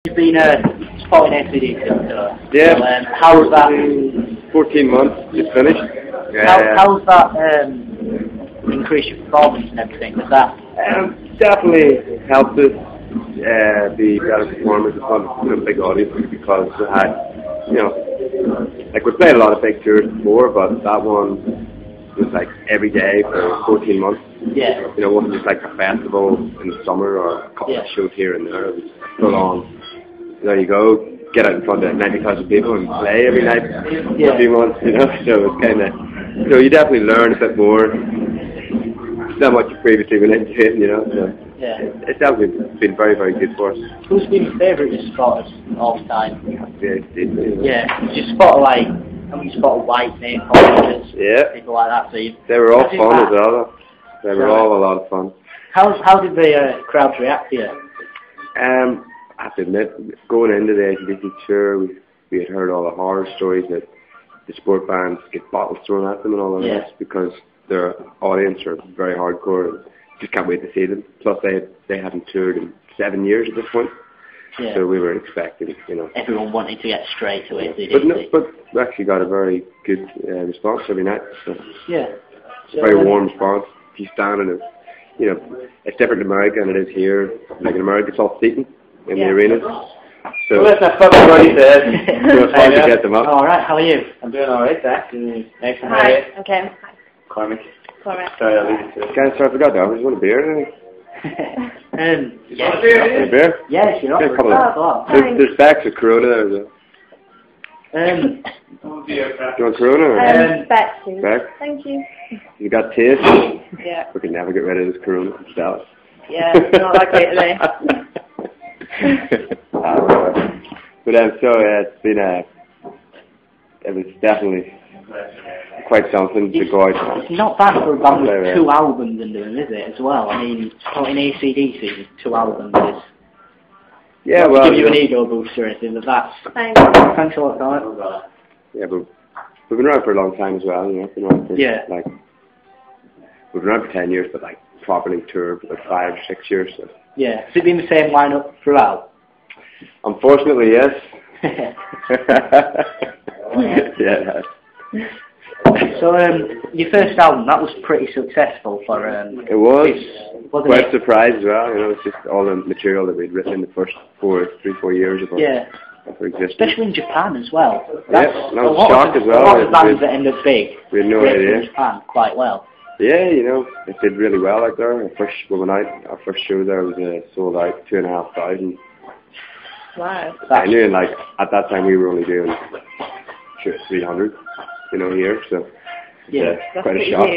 You've been supporting ACD since, yeah. How was that? 14 months, just finished. How's that increase your performance and everything? Does that? Definitely helped us be better performers in front of a big audience, because we had, like we played a lot of big tours before, but that one was like every day for 14 months. Yeah. It wasn't just like a festival in the summer or a couple of shows here and there. It was full on. There you go, get out in front of 90,000 people and play every night for a few months, So it's kind of, you definitely learn a bit more than what you previously went into it, So it's definitely been very, very good for us. Who's been your favourite spotters all the time? Yeah. You spot you spot white name politicians, people like that. So they were all fun as well. They were all a lot of fun. How did the crowds react to you? I have to admit, going into the ACDC tour, we had heard all the horror stories that the sport bands get bottles thrown at them and all of this, because their audience are very hardcore and just can't wait to see them. Plus, they hadn't toured in 7 years at this point, so we were expecting, Everyone wanted to get straight to it, but we actually got a very good response every night. So so very warm response. If you stand in it, it's different in America than it is here. Like in America, it's all seating in the arenas. So well, that's what everybody says. So it's hard to get them up. All right, how are you? I'm doing all right, Zach. Thanks for Hi. Okay. Hi. Cormac. Cormac. Sorry, I'll leave it to you. Guys, sorry, I forgot that. I just want a beer or anything. Yes. A beer? Yes, you're Get a couple up. there's bags of Corona there. Do you want Corona? Or? Back to. Back? Thank you. You got taste? Yeah. We can never get rid of this Corona. It's Dallas. Yeah, not like it today. But it's been it was definitely quite something to go out. It's not bad for a band with 2 albums and doing, is it, as well? I mean, in ACDC with 2 albums is... Yeah, well... give you an ego boost or anything, but that's... Thanks. Thanks a lot, Colin. Yeah, but we've been around for a long time as well, We've been around for, we've been around for 10 years, but properly toured for 5 or 6 years, so... Yeah. Has it been the same lineup throughout? Unfortunately, yes. It has. So, your first album, that was pretty successful for... it was. Quite surprised as well, It's just all the material that we'd written in the first 3-4 years of our existence. Especially in Japan as well. And I was shocked as well. A lot of bands that end up big. We had no idea. In Japan quite well. Yeah, it did really well out there. Our first show there was sold out 2,500. Wow. I knew, and at that time we were only doing 300, here, so it's quite a shock,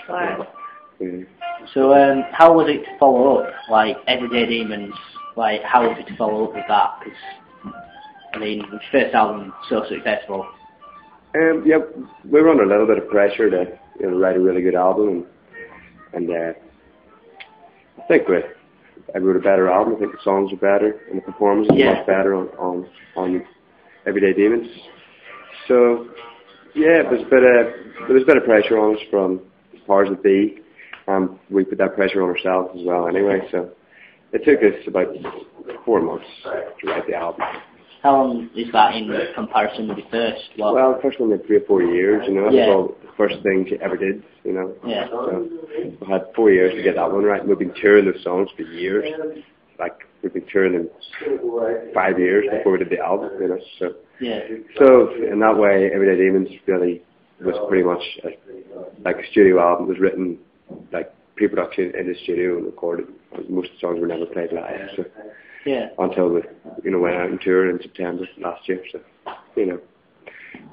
Wow. Yeah. So, how was it to follow up? Everyday Demons, how was it to follow up with that? Because, the first album so successful. We were under a little bit of pressure to write a really good album, and I think I wrote a better album. I think the songs were better, and the performance was much better on Everyday Demons. So there was a bit of pressure on us from as far as it be, and we put that pressure on ourselves as well anyway. So it took us about 4 months to write the album. How long is that in comparison with the first? Well, the first one had 3 or 4 years, That was all the first thing she ever did, Yeah. So we had 4 years to get that one right. And we've been touring those songs for years. We've been touring them 5 years before we did the album, So in that way, Everyday Demons really was pretty much like a studio album. It was written pre-production in the studio and recorded. Most of the songs were never played live. So. Until we, went out and toured in September last year. So,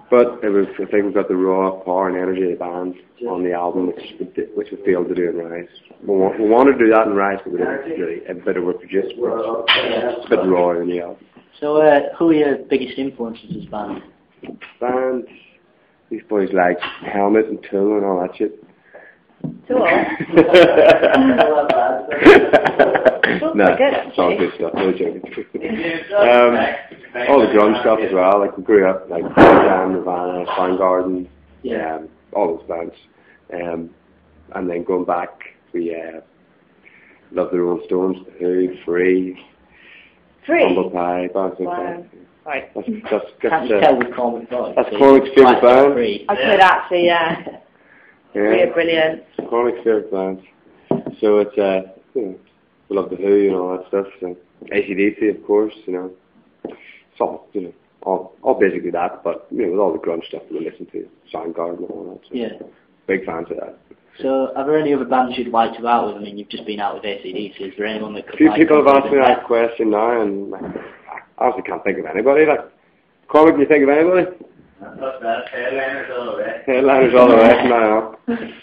But I think we've got the raw power and energy of the band on the album, which we failed to do in Rise. We wanted to do that in Rise, but we didn't really. A bit of work produced, it's a bit raw in the album. So, who are your biggest influences as band? These boys like Helmet and Tool and all that shit. Tool? No, it's all good stuff. No joking. All the grunge stuff as well. We grew up Jam, Nirvana, Soundgarden, all those bands. And then going back, we love the Rolling Stones, The Who, Free, 3? Humble Pie, Bouncing Wow. Pie. Right. Can't you tell with Cormac voice? That's Cormac's favourite band. I could actually, yeah. Yeah. Brilliant. Cormac's favourite band. So it's, you know, we love The Who and all that stuff. So AC/DC, of course, you know. It's all, you know, all basically that, but, you know, with all the grunge stuff we listen to, Soundgarden and all that. So Yeah. big fans of that. So, are there any other bands you'd like to out with? I mean, you've just been out with AC/DC. Is there anyone that could? A few like people have asked me consider that question now, and I honestly can't think of anybody. Like, Cormac, can you think of anybody? Not bad. Headliners all the way. Headliners all the way from now on.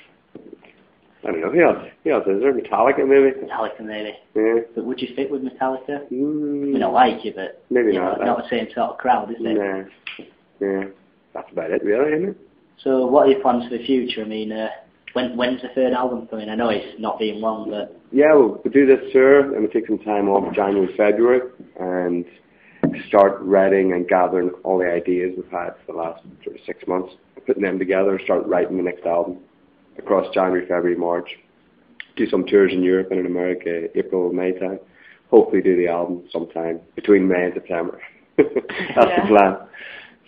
I don't know. Who else is there? Metallica, maybe? Metallica, maybe. Yeah. But would you fit with Metallica? I Mm, mean, I like you, but maybe you know, not. not the same sort of crowd, is it? Nah. Yeah. That's about it, really, isn't it? So, what are your plans for the future? I mean, when's the third album coming? I know it's not being long, but Yeah, we'll do this tour, and we'll take some time off January, February, and start writing and gathering all the ideas we've had for the last sort of 6 months, putting them together and start writing the next album across January, February, March. Do some tours in Europe and in America, April, May time. Hopefully do the album sometime between May and September. That's the plan.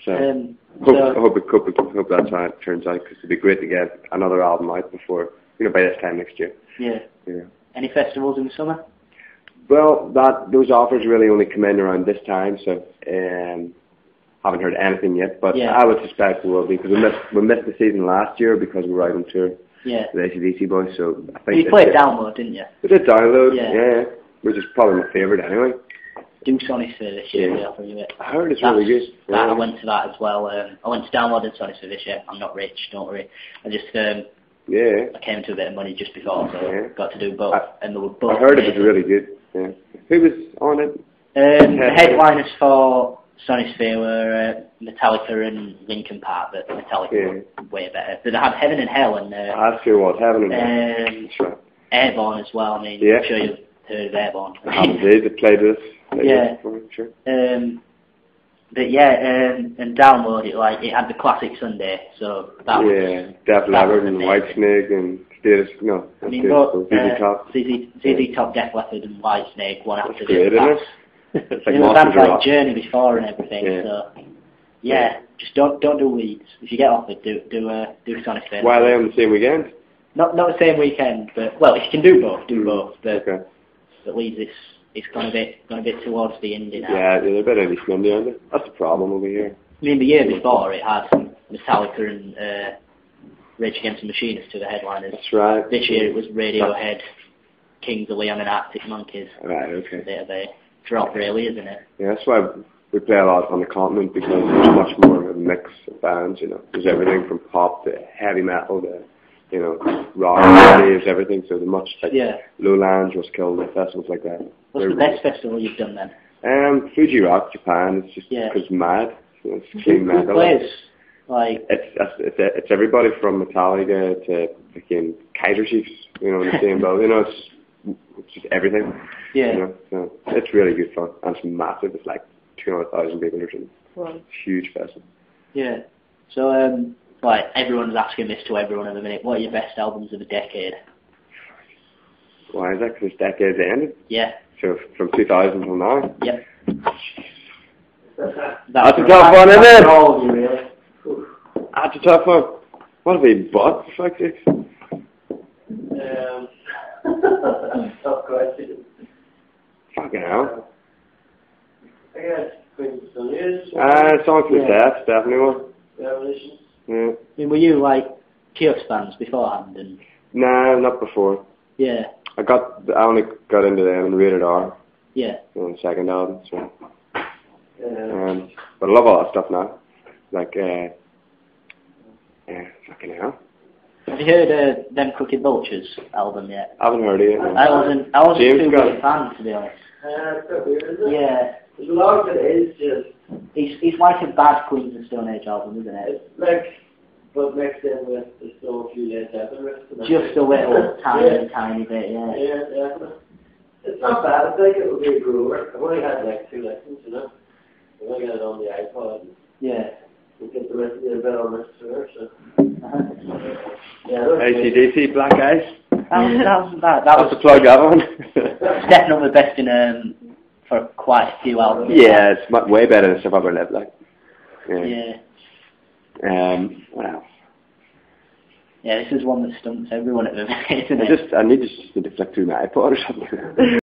So, I hope that's how it turns out, because it'd be great to get another album out before, you know, by this time next year. yeah. Yeah. Any festivals in the summer? Well, those offers really only come in around this time, so haven't heard anything yet. But Yeah. I would suspect we will be, because we missed the season last year because we were out on tour Yeah. with AC/DC boys. So I think You played Download, didn't you? we did Download, Yeah. yeah, which is probably my favourite anyway. Do Sonic this year, Yeah. I'll tell you it. I heard it's really good. I Yeah. went to that as well. I went to Download and Sonic this year. I'm not rich, don't worry. I just Yeah. I came into a bit of money just before, so Yeah. got to do both, and they were both. I heard it was amazing. really good. Yeah. Who was on it? The headliners for Sonisphere were Metallica and Linkin Park, but Metallica were way better. But they had Heaven and Hell and That's who it was, Heaven and Hell. That's right. Airborne as well. I mean, Yeah. I'm sure you've heard of Airborne. I have indeed. They played with us. Yeah. Sure. But yeah, and Download it, like, it had the classic Sunday, so that was... Yeah, Def Leppard and Whitesnake and Status, no, I mean, Status, both ZZ Top. ZZ Top, Def Leppard and Whitesnake, one That's after great, the other. isn't it? It's like There were bands Monsters like Rock. Journey before and everything, Yeah. so... Yeah, just don't do Leeds. If you get offered, do Sonic Fair. Why are they on the same weekend? Not the same weekend, but, well, if you can do both, do both. But, Okay. but Leeds, it's gone a bit towards the indie now. Yeah, they're a bit Eddie Slendy, aren't they? That's the problem over here. I mean, the year before it had Metallica and Rage Against the Machine as two of the headliners. That's right. This year it was Radiohead, Kings of Leon and Arctic Monkeys. Right, okay. A bit of a drop, really, isn't it? Yeah, that's why we play a lot on the continent, because there's much more of a mix of bands, you know. There's everything from pop to heavy metal to, you know, rock, waves, everything. So there's much, like, Lowlands, Roskilde, festivals like that. What's the best festival you've done then? Fuji Rock, Japan. It's just because mad. You know, it's clean metal. Players? Like, it's everybody from Metallica to fucking Kaiser Chiefs, you know, in the same boat. You know, it's just everything. Yeah. You know, so it's really good fun, and it's massive. It's like 200,000 people or something. Wow. It's a huge festival. Yeah. So, like, everyone's asking this to everyone at the minute. What are your best albums of the decade? Why is that? Because this decade's ended. Yeah. So from 2000 till now. Yep. That's a tough one, isn't it? All of you, really. That's a tough one. What have we bought, for fuck's sake? Tough question. Fucking hell. I guess Queen's Son is. Song for the Deaf, definitely one. Revolutions. Yeah. I mean, were you, like, Kiosk fans beforehand? And Nah, not before. yeah. I only got into them in Rated R. Yeah. On the second album, so. But I love all that stuff now. Like, fucking hell. Have you heard Them Crooked Vultures album yet? I haven't heard of it. No. I wasn't James too got big a fan, to be honest. It's a bit weird, isn't it? Yeah. There's a lot of it is just. It's like a bad Queens of Stone Age album, isn't it? It's like, but mixed in with there's still a few Led Zeppelin riffs. Just a little tiny bit, yeah. Yeah, definitely. It's not bad. I think it would be a grower. I've only had like 2 lessons, you know. I've only got it on the iPod. Yeah. We get the rest of it a bit on this tour, so. Yeah. AC/DC, Black Eyes. That That's was the plug, that one. definitely the best in for quite a few albums. Yeah, it's way better than stuff I've ever lived like. Yeah. What else? Yeah, this is one that stumps everyone at the minute, isn't it? I need to flick through my iPod or something.